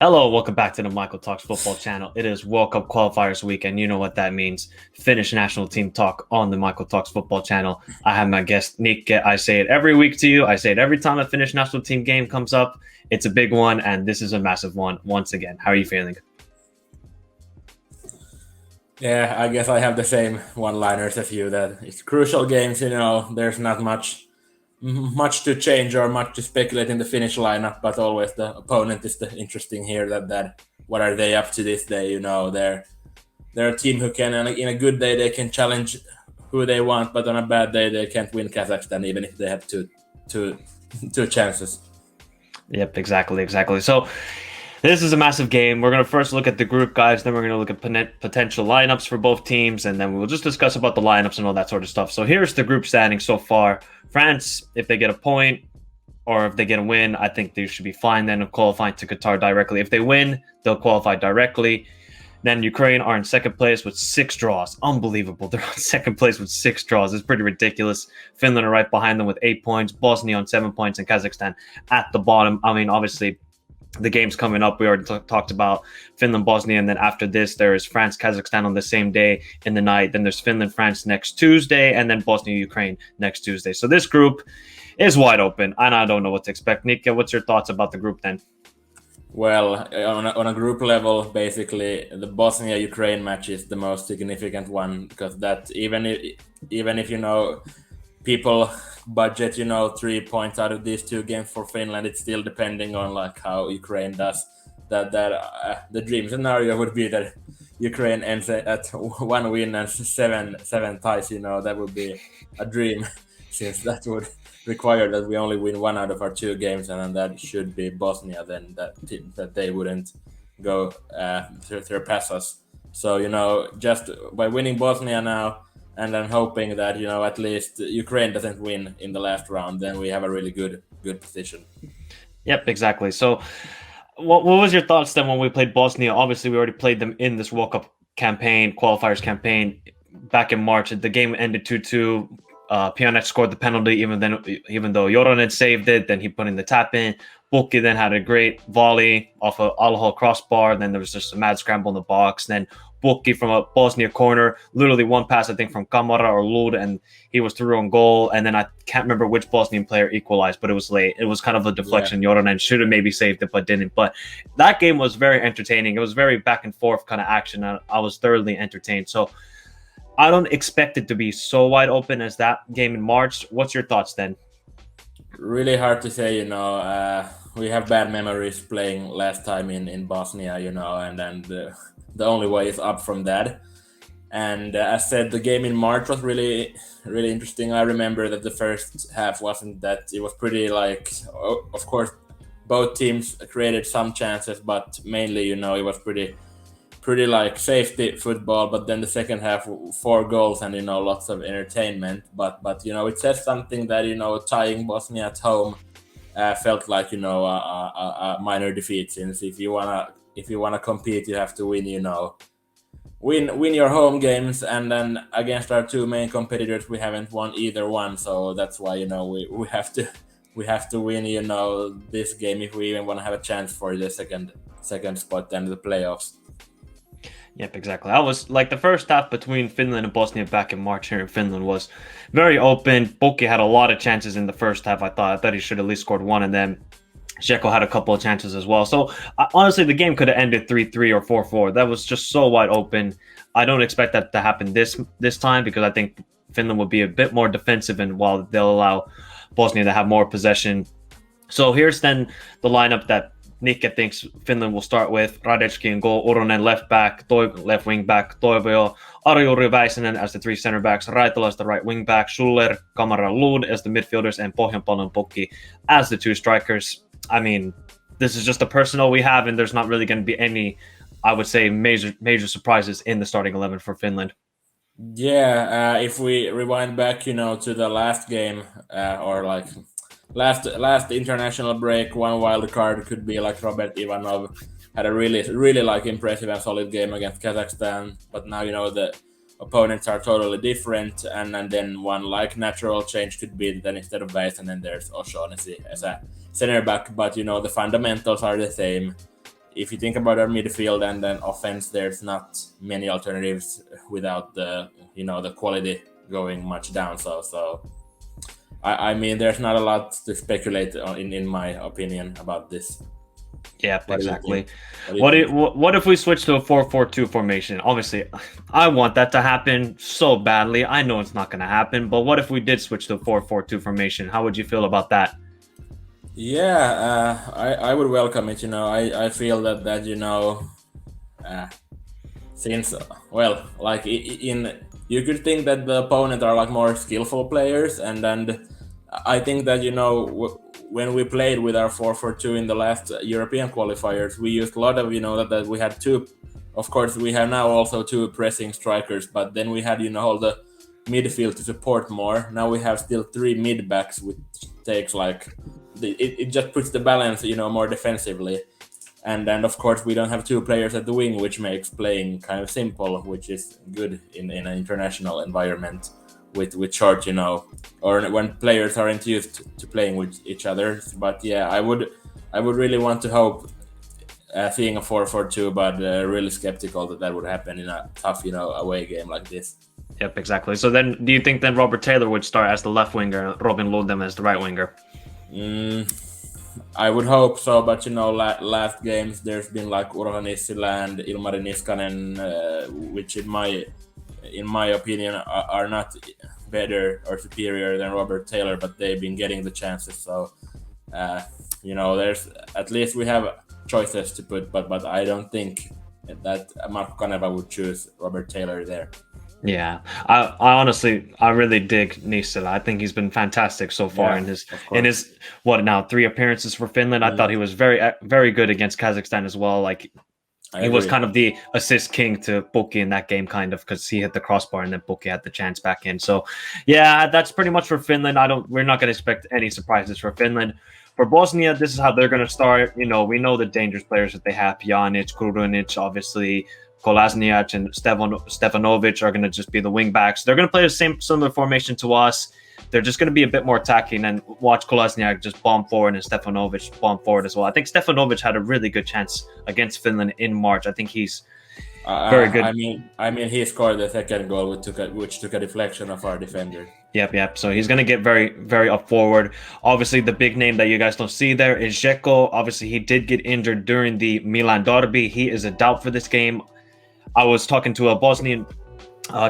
Hello, welcome back to the Michael Talks Football channel. It is World Cup qualifiers week, and you know what that means. Finnish national team talk on the Michael Talks Football channel. I have my guest, Nick. I say it every week to you. I say it every time a Finnish national team game comes up. It's a big one, and this is a massive one once again. How are you feeling? Yeah, I guess I have the same one-liners as you. That it's crucial games. There's not much to change or much to speculate in the Finnish lineup, but always the opponent is the interesting here. That what are they up to this day? They're a team who can, in a good day, they can challenge who they want, but on a bad day, they can't win Kazakhstan even if they have two two chances. Yep, exactly. So this is a massive game. We're going to first look at the group, guys. Then we're going to look at potential lineups for both teams, and then we'll just discuss about the lineups and all that sort of stuff. So here's the group standing so far. France, if they get a point or if they get a win, I think they should be fine then of qualifying to Qatar directly. If they win, they'll qualify directly. Then Ukraine are in second place with 6 draws. Unbelievable. They're on second place with 6 draws. It's pretty ridiculous. Finland are right behind them with 8 points. Bosnia on 7 points, and Kazakhstan at the bottom. I mean, obviously, the games coming up, we already talked about Finland, Bosnia, and then after this, there is France, Kazakhstan on the same day in the night. Then there's Finland, France next Tuesday, and then Bosnia, Ukraine next Tuesday. So this group is wide open, and I don't know what to expect. Nika, what's your thoughts about the group then? Well, on a group level, basically, the Bosnia-Ukraine match is the most significant one because that even if people budget 3 points out of these two games for Finland, it's still depending on like how Ukraine does. The dream scenario would be that Ukraine ends at one win and seven ties. That would be a dream, since that would require that we only win one out of our two games, and then that should be Bosnia. Then that they wouldn't go surpass us. So just by winning Bosnia now, and then hoping that at least Ukraine doesn't win in the last round, then we have a really good position. Yep, exactly. So what was your thoughts then when we played Bosnia? Obviously, we already played them in this World Cup campaign, qualifiers campaign back in March. The game ended 2-2. Pjanic scored the penalty, even though Joronen saved it. Then he put in the tap in. Pukki then had a great volley off a Alho crossbar. Then there was just a mad scramble in the box. Then Pukki from a Bosnia corner, literally one pass, I think, from Kamara or Lud, and he was through on goal. And then I can't remember which Bosnian player equalized, but it was late. It was kind of a deflection. Yeah. Joronen should have maybe saved it, but didn't. But that game was very entertaining. It was very back and forth kind of action. I was thoroughly entertained. So I don't expect it to be so wide open as that game in March. What's your thoughts then? Really hard to say. We have bad memories playing last time in Bosnia. And then the only way is up from that. And as said, the game in March was really interesting. I remember that the first half wasn't that. It was pretty like, of course, both teams created some chances, but mainly, it was pretty like safety football. But then the second half, 4 goals and lots of entertainment. But it says something that tying Bosnia at home felt like a minor defeat, since if you wanna compete, you have to win. Win your home games, and then against our two main competitors, we haven't won either one. So that's why we have to win this game if we even want to have a chance for the second spot and the playoffs. Yep, exactly. I was like the first half between Finland and Bosnia back in March here in Finland was very open. Pukki had a lot of chances in the first half. I thought he should at least scored one, and then Dzeko had a couple of chances as well. So honestly, the game could have ended 3-3 or 4-4. That was just so wide open. I don't expect that to happen this time, because I think Finland will be a bit more defensive, and while they'll allow Bosnia to have more possession. So here's then the lineup that Nikke thinks Finland will start with: Radecki in goal, Uronen left back, left wing back, Toivio, Arjuri, Väisänen as the 3 center backs, Raitola as the right wing back, Schuller, Kamara, Lud as the midfielders, and Pohjanpallon, Pukki as the 2 strikers. I mean, this is just the personnel we have, and there's not really going to be any, I would say, major surprises in the starting 11 for Finland. Yeah, if we rewind back, to the last game, or like last international break, one wild card could be like Robert Ivanov had a really like impressive and solid game against Kazakhstan. But now the opponents are totally different, and then one like natural change could be that instead of Weiss, and then there's O'Shaughnessy as a center back. But the fundamentals are the same. if you think about our midfield and then offense, there's not many alternatives without the the quality going much down. So I mean, there's not a lot to speculate on, in my opinion, about this. Yeah, exactly. What What if we switch to a 4-4-2 formation? Obviously, I want that to happen so badly. I know it's not going to happen, but what if we did switch to a 4-4-2 formation? How would you feel about that? Yeah, I would welcome it. I feel that since like in you could think that the opponent are like more skillful players, and I think that when we played with our 4-4-2 in the last European qualifiers, we used a lot of that we had two. Of course, we have now also two pressing strikers, but then we had all the midfield to support more. Now we have still three mid backs, which takes like it just puts the balance more defensively. And then, of course, we don't have two players at the wing, which makes playing kind of simple, which is good in an international environment with short, or when players aren't used to playing with each other. But yeah, I would really want to hope seeing a 4-4-2, but really skeptical that would happen in a tough, away game like this. Yep, exactly. So then, do you think then Robert Taylor would start as the left winger, Robin Lundem as the right winger? I would hope so, but last games there's been like Urho Nissilä and Ilmari Niskanen, which in my opinion are not better or superior than Robert Taylor, but they've been getting the chances. So there's at least we have choices to put, but I don't think that Marko Kanerva would choose Robert Taylor there. Yeah, I honestly, I really dig Nissilä. I think he's been fantastic so far in his what now 3 appearances for Finland. I thought he was very good against Kazakhstan as well. Like he was kind of the assist king to Pukki in that game, kind of, because he hit the crossbar and then Pukki had the chance back in. So yeah, that's pretty much for Finland. We're not going to expect any surprises for Finland. For Bosnia, this is how they're going to start. We know the dangerous players that they have: Pjanic, Krunic, obviously. Kolasinac and Stefanovic are going to just be the wing backs. They're going to play the similar formation to us. They're just going to be a bit more attacking and watch Kolasinac just bomb forward and Stefanovic bomb forward as well. I think Stefanovic had a really good chance against Finland in March. I think he's very good. I mean, he scored the second goal, which took a deflection of our defender. Yep. So he's going to get very, very up forward. Obviously, the big name that you guys don't see there is Dzeko. Obviously, he did get injured during the Milan derby. He is a doubt for this game. I was talking to a Bosnian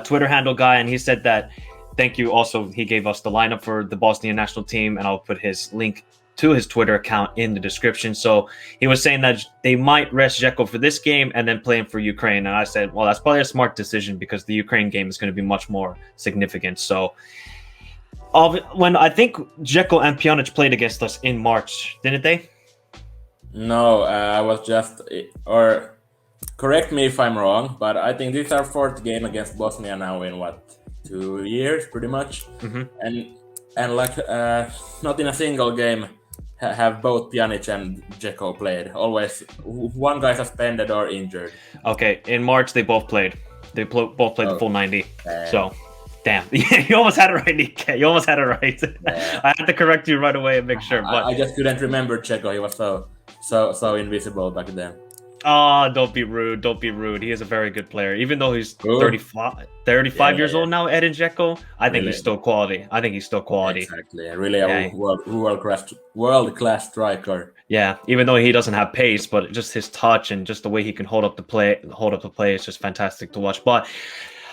Twitter handle guy, and he said that thank you. Also, he gave us the lineup for the Bosnian national team, and I'll put his link to his Twitter account in the description. So he was saying that they might rest Dzeko for this game and then play him for Ukraine. And I said, well, that's probably a smart decision because the Ukraine game is going to be much more significant. So when I think Dzeko and Pjanic played against us in March, didn't they? No, I was just correct me if I'm wrong, but I think this is our 4th game against Bosnia now in 2 years, pretty much. Mm-hmm. And like not in a single game have both Pjanic and Dzeko played. Always one guy suspended or injured. Okay, in March they both played. They both played the full 90. So, damn, you almost had it right, Nick. You almost had it right. Yeah. I had to correct you right away and make sure. But I just couldn't remember Dzeko. He was so invisible back then. Oh, don't be rude. Don't be rude. He is a very good player. Even though he's 35 years old now, Edin Dzeko, I think he's still quality. Exactly. Really a world-class striker. Yeah, even though he doesn't have pace, but just his touch and just the way he can hold up the play is just fantastic to watch. But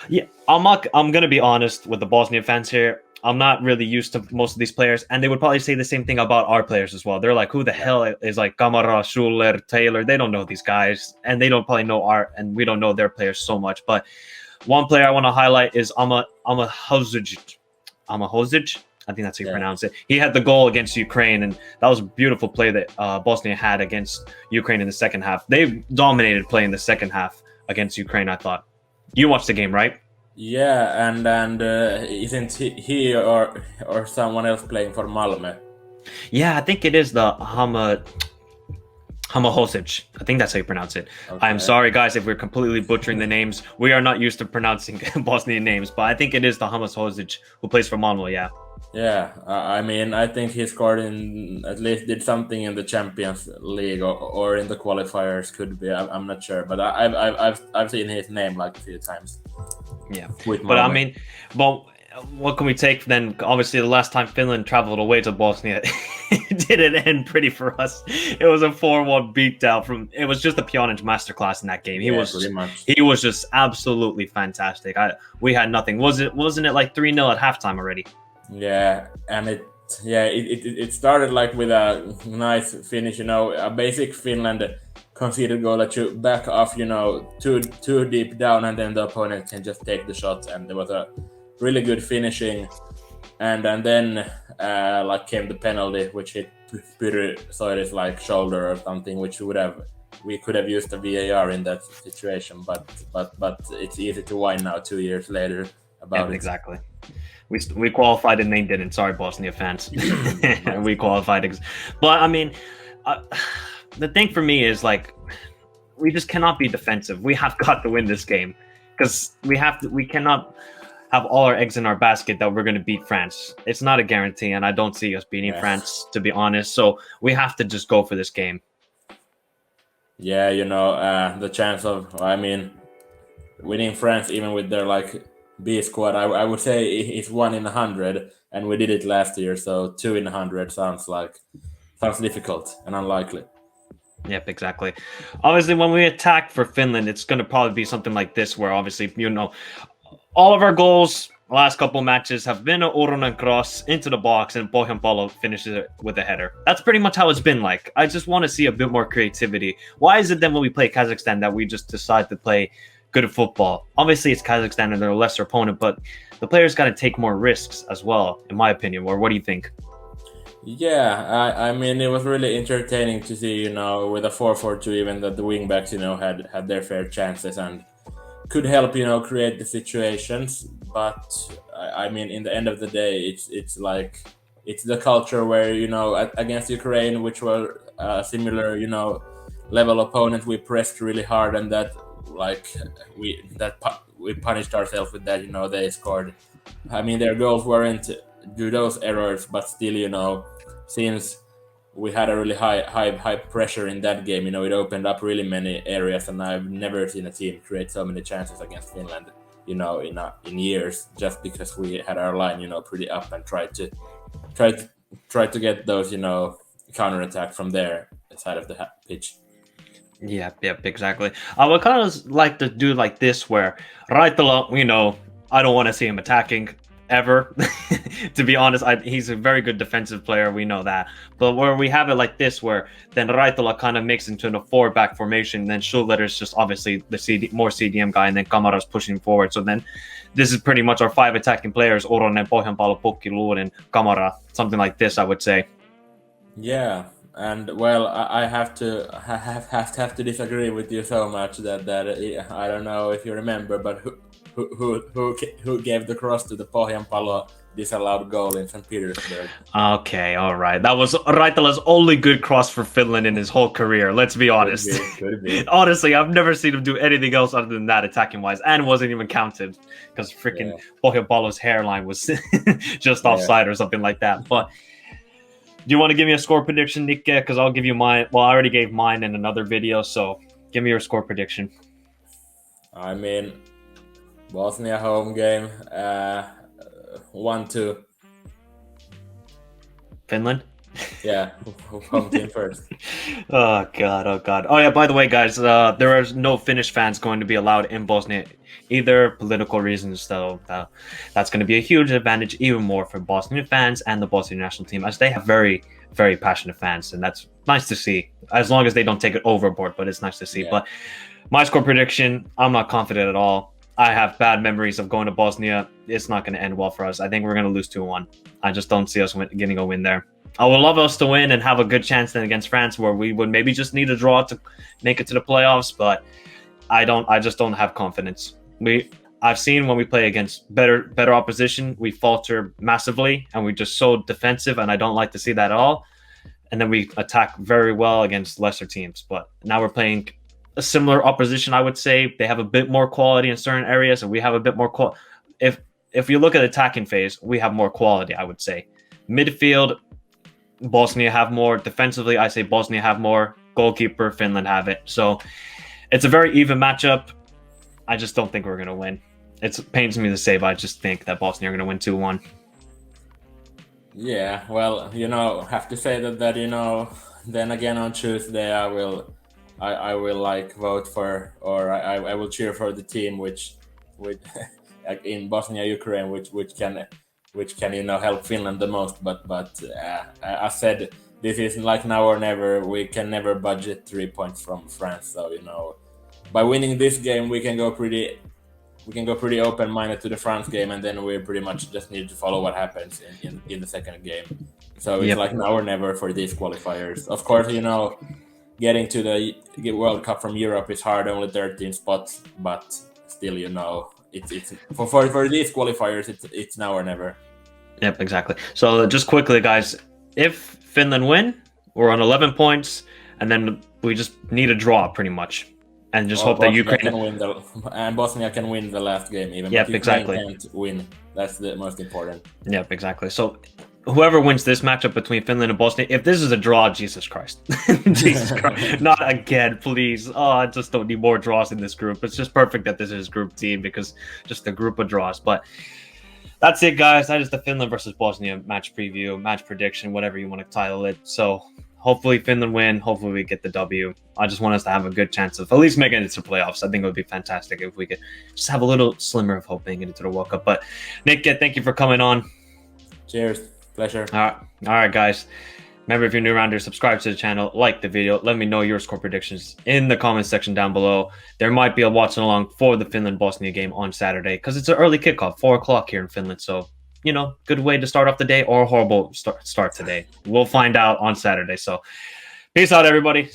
yeah, I'm going to be honest with the Bosnian fans here. I'm not really used to most of these players, and they would probably say the same thing about our players as well. They're like, who the hell is like Kamara, Schuler, Taylor? They don't know these guys, and they don't probably know and we don't know their players so much. But one player I want to highlight is Amahozic. I think that's how you pronounce it. He had the goal against Ukraine, and that was a beautiful play that Bosnia had against Ukraine in the second half. They dominated play in the second half against Ukraine, I thought. You watched the game, right? Yeah, and isn't he or someone else playing for Malmö? Yeah, I think it is the Hamahosic. I think that's how you pronounce it. Okay. I'm sorry, guys, if we're completely butchering the names. We are not used to pronouncing Bosnian names, but I think it is the Hamahosic who plays for Malmö, yeah. Yeah, I mean, I think he scored in at least did something in the Champions League or in the qualifiers. Could be. I'm not sure, but I've seen his name like a few times Yeah, with but I Malmö. mean, well, what can we take then? Obviously, the last time Finland traveled away to Bosnia, it didn't end pretty for us. It was a 4-1 beatdown from. It was just a Pjanic masterclass in that game. Yeah, pretty much. He was just absolutely fantastic. We had nothing. Wasn't it like 3-0 at halftime already? Yeah, and it started like with a nice finish. A basic Finland conceded goal that you back off. Too deep down, and then the opponent can just take the shot. And there was a really good finishing, and then like came the penalty, which hit Pyry Soiri's like shoulder or something, which we could have used the VAR in that situation, but it's easy to whine now 2 years later about Yeah, it. exactly. We qualified and they didn't. Sorry, Bosnia fans. We qualified. But I mean, the thing for me is like, we just cannot be defensive. We have got to win this game because we cannot have all our eggs in our basket that we're going to beat France. It's not a guarantee, and I don't see us beating France, to be honest. So we have to just go for this game. Yeah, the chance of, I mean, winning France, even with their like B squad, I would say it's 1 in 100, and we did it last year, so 2 in 100 sounds difficult and unlikely. Yep, exactly. Obviously, when we attack for Finland, it's going to probably be something like this, where obviously, all of our goals last couple matches have been an Urunen cross into the box, and BiHFootball finishes it with a header. That's pretty much how it's been like. I just want to see a bit more creativity. Why is it then when we play Kazakhstan that we just decide to play good football? Obviously, it's Kazakhstan and they're a lesser opponent, but the players got to take more risks as well, in my opinion. Or what do you think? Yeah, I mean, it was really entertaining to see, with a 4-4-2, even that the wingbacks, had their fair chances and could help, create the situations. But I mean, in the end of the day, it's like it's the culture where against Ukraine, which were similar, level opponent, we pressed really hard, and that we punished ourselves with that. They scored. I mean, their goals weren't due those errors, but still, since we had a really high pressure in that game, it opened up really many areas, and I've never seen a team create so many chances against Finland, in years, just because we had our line, pretty up and tried to get those, counterattack from their side of the pitch. Yep, exactly. I would kind of like to do like this, where Raitola, I don't want to see him attacking ever. To be honest, he's a very good defensive player. We know that. But where we have it like this, where then Raitola kind of makes into a 4-back formation, then Schulletter's just obviously the more CDM guy, and then Kamara's pushing forward. So then this is pretty much our 5 attacking players: Oronen, BiHFootball, Pukki, Luurin, Kamara, something like this, I would say. Yeah, and well, I have to disagree with you so much that I don't know if you remember, but who gave the cross to the BiHFootball disallowed goal in St. Petersburg? Okay, all right. That was Raitala's only good cross for Finland in his whole career. Let's be honest. Could be. Honestly, I've never seen him do anything else other than that attacking wise, and wasn't even counted because freaking BiHFootball's hairline was just offside or something like that. But do you want to give me a score prediction, Nick? Because I'll give you mine. Well, I already gave mine in another video, so give me your score prediction. I mean, Bosnia home game, 1-2. Finland? Yeah, home team first. Oh god. Oh yeah, by the way, guys, there are no Finnish fans going to be allowed in Bosnia, either political reasons, so that's going to be a huge advantage, even more for Bosnian fans and the Bosnian national team, as they have very, very passionate fans, and that's nice to see, as long as they don't take it overboard, but it's nice to see. But my score prediction, I'm not confident at all. I have bad memories of going to Bosnia. It's not going to end well for us. I think we're going to lose 2-1. I just don't see us getting a win there. I would love us to win and have a good chance then against France, where we would maybe just need a draw to make it to the playoffs, but I just don't have confidence. I've seen when we play against better opposition, we falter massively and we're just so defensive, and I don't like to see that at all. And then we attack very well against lesser teams. But now we're playing a similar opposition, I would say. They have a bit more quality in certain areas, and we have a bit more quality. If if you look at attacking phase, we have more quality, I would say. Midfield, Bosnia have more. Defensively, I say Bosnia have more. Goalkeeper, Finland have it. So it's a very even matchup. I just don't think we're going to win. It pains me to say, but I just think that Bosnia are going to win 2-1. Yeah, well, have to say that then again on Tuesday I will like vote for, or I will cheer for the team which in Bosnia Ukraine which can help Finland the most. But I said this is like now or never. We can never budget 3 points from France. So by winning this game we can go pretty open-minded to the France game, and then we pretty much just need to follow what happens in the second game. So it's like now or never for these qualifiers. Of course, getting to the World Cup from Europe is hard, only 13 spots, but still, it's for these qualifiers, it's now or never. Yep, exactly. So just quickly, guys, if Finland win, we're on 11 points, and then we just need a draw pretty much. And just hope that Ukraine can win and Bosnia can win the last game even. Yep, but exactly. Can't win. That's the most important. Yep, exactly. So whoever wins this matchup between Finland and Bosnia, if this is a draw, Jesus Christ. Jesus Christ. Not again, please. Oh, I just don't need more draws in this group. It's just perfect that this is Group D because just a group of draws. But that's it, guys. That is the Finland versus Bosnia match preview, match prediction, whatever you want to title it. So hopefully Finland win. Hopefully we get the W. I just want us to have a good chance of at least making it to playoffs. I think it would be fantastic if we could just have a little slimmer of hope making it into the World Cup. But Nick, thank you for coming on. Cheers. Pleasure. All right, guys. Remember, if you're new around here, subscribe to the channel, like the video. Let me know your score predictions in the comment section down below. There might be a watching along for the Finland-Bosnia game on Saturday because it's an early kickoff, 4 o'clock here in Finland. So, good way to start off the day or a horrible start today. We'll find out on Saturday. So, peace out, everybody.